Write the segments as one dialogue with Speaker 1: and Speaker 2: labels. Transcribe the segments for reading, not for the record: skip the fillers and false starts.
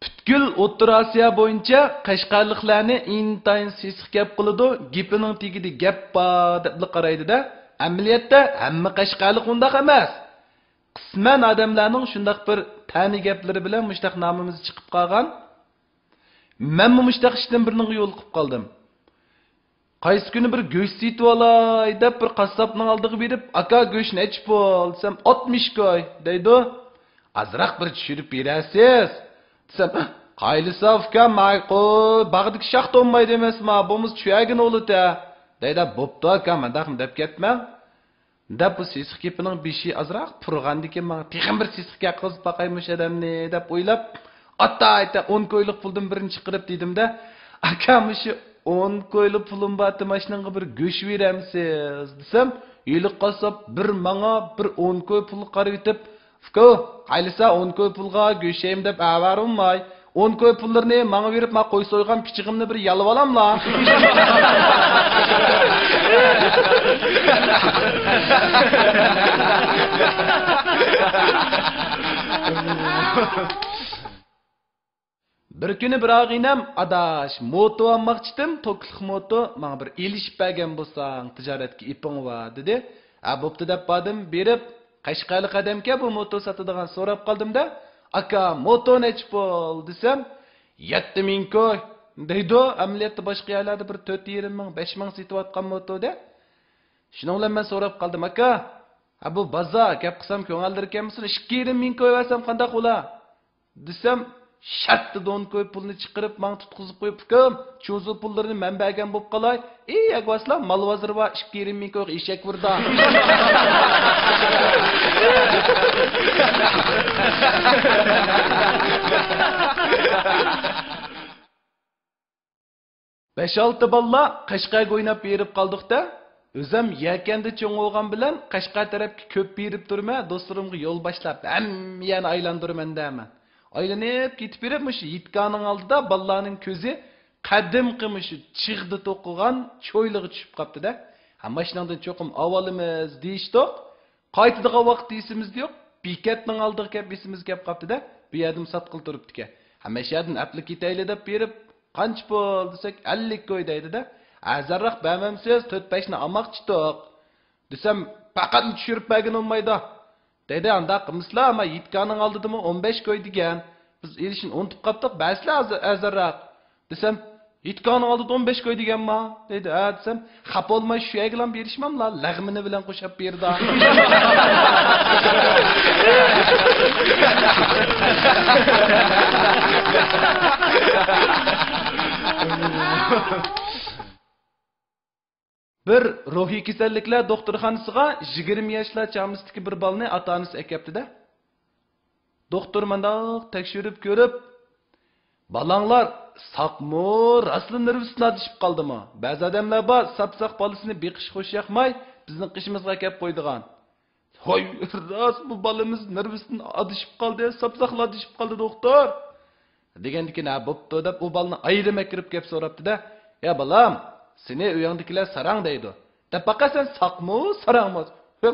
Speaker 1: Бүткүл O'rta Osiyo bo'yicha Qashqarliklarni intayin sesiq gap qiladi, gapining tegidi gap bor deb qaraydi-da. Amaliyotda hamma Qashqarlik undaq emas. Qisman odamlarning shundaq bir tani gaplari bilan mushtaq nomimiz chiqib qolgan. Men bu mushtaq ishdan birining yo'l qilib qoldim. Qaysi kuni bir go'sht setib olay deb bir qassobning oldiga berib, "Aka go'sht nech pul?" desam, "60 koy" deydi. "Azroq bir tushirib berasiz?" desam, "Qaylisi aka, ma'qul, bag'diki shoh to'nmaydi emasmi? Bumuz chuyagin o'lita." deydi, "Bo'pti aka, mendaqmi deb ketma." deb bu sesiq gapining beshi azroq purg'andiki, men texim bir sesiq gap qilib baqaymish odamni deb o'ylab, "Ata 10 ko'ylik puldan birini chiqarib" dedim-da, "Aka, shu 10 ko'ylik pulim bor, mashinanga bir go'sht beramsiz" desam, "Yo'liq qassob bir manga bir 10 ko'y pul qarab yetib, "Fuko, qaylisa 10 ko'y pulga go'sht yeyim deb avarimay. 10 ko'y pullarni menga berib, men qo'y so'ygan pichig'imni bir yalib olamla." Bir kuni bir og'inam, "Adash, moto olmoqchidim, to'kliq moto, menga bir elishib bergan bo'lsang, tijoratga iping bor" dedi. "Bo'pti" deb bordim, berib, Qashqarlik odamga bu moto sotadigan so'rab qoldim-da, "Aka, moto nech pul?" desam, 7000 koy deydi. Amaliyotda boshqa yerlarda bir 4,5 ming, 5 ming setayotgan motoda. Shuning bilan men so'rab qoldim, "Aka, bu bozor gap qilsam ko'ngildirkanmisan, 2,5 ming koy versam qanday bo'lar?" desam, "Shartda 10 koy pulni chiqarib, men tutqizib qo'yib, "Kim, cho'zu pullarini men bergan bo'lib qolay. Agvaslar, mal vazir va 2,5 ming koy eshak vurda." Beş-olti balla Qashqarga o'ynab berib qoldik-da. O'zim yakanda cho'ng bo'lgan bilan Qashqar tarafga ko'p berib turma, do'stlarimga yo'l boshlab, hammani aylantirman deyman. Aylanib ketib berib, shu yitqaning oldida ballaning ko'zi qadim qilmishi chig'di to'qigan cho'ylig'i tushib qopti-da. Hamma shundan cho'qim avolimiz deyishdi. Qaytadigan vaqt esimiz yo'q. Bekatning oldiga kelib esimiz kelib qopti-da. Bu yerdan sotqil turibdi-ki. Hamma sherdan apli ketayli deb berib, "Qancha pul?" desak, 50 koy deydi-da. "Azarroq bermamsiz, 4-5 ni olmoqchidik" desam, "Faqat tushirib bergan olmaydi" deydi. "Anda qilmislar, ama yitqaning oldidimi 15 koy degan. Biz elishini unutib qopdik, baslar azarroq" desam, "Yitqaning oldida 15 koy deganmi?" deydi. "Ha" desam, "Xap olmay shu yaglan berishmamla, lag'mini bilan qo'shib berdi." Bir ruhiy kasalliklar doktorxonasiga 20 yoshlar chamizdagi bir balni ota-onasi akapti-da. Doktor mandaq tekshirib ko'rib, "Balanglar saqmı, rasli nervisini adishib qoldimi? Ba'zi odamlar bor, sap-saq bolasini beqish xo'sh yoqmay, bizning qishimizga kelib qo'ydigan. Hoy, ras bu balamiz nervisini adishib qoldi, sap-saqlar adishib qoldi doktor" degandikin, "Ha, bo'pti" deb u balni ayrima kirib kelib so'rabdi-da, "Ya balam, seni uyingdagilar sarang deydi. Deb baqasan saqmı, sarangmi?"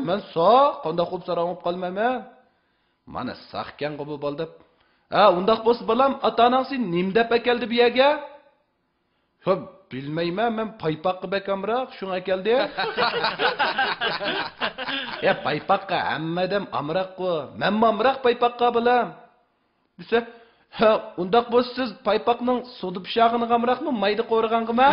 Speaker 1: "Men saq, qanday qilib sarang bo'lib qolmayman?" "Mana saqkan bu bal deb." "Ha, undaq bo'lsa balam, ota-onang seni nim deb keldi bu yerga?" "Xo'p, bilmayman, men paypoqqa bakamroq, shunga keldi." "Ya paypoqqa hammadan amroq-ku. Men amroq paypoqqa bilam" desa, "Ha, undaq bo'lsa siz paypoqning sudi pishog'ini amroqmi, mayda qo'rg'angimi?"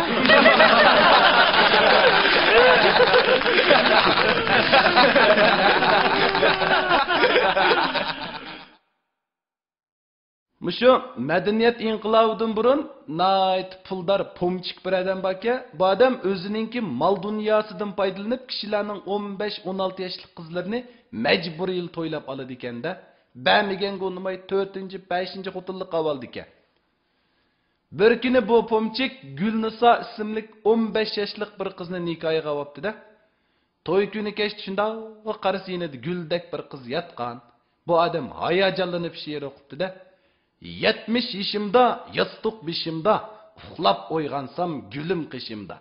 Speaker 1: Mushu madaniyat inqilobidan burun nayt puldar pomchik bir odam borki, bu odam o'zininki mol dunyosidan foydalanib kishilarning 15-16 yoshli qizlarini majburiy yil to'ylab oladi ekanda. Ba'miganga unmay 4-5 xotinlik oldi ekan. Bir kuni bu pomchik Gulniso ismli 15 yoshli bir qizni nikohiga olibdi-da. To'y kuni kech shunda qarasida guldek bir qiz yotgan. Bu odam hayajonlanib she'r o'qibdi-da. 70 yaşımda, yastık bişimda, uxlab o'ygansam gülüm qishimda.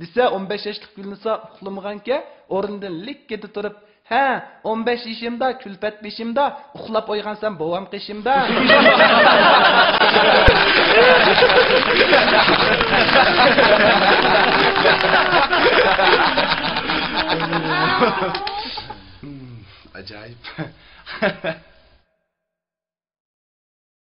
Speaker 1: Desa 15 yoshli Gulniso uxlamaganki, o'rnidan likkida turib, "Ha, 15 yaşımda, külpet bishimda, uxlab o'ygansam bovam qishimda."
Speaker 2: Ajoyib.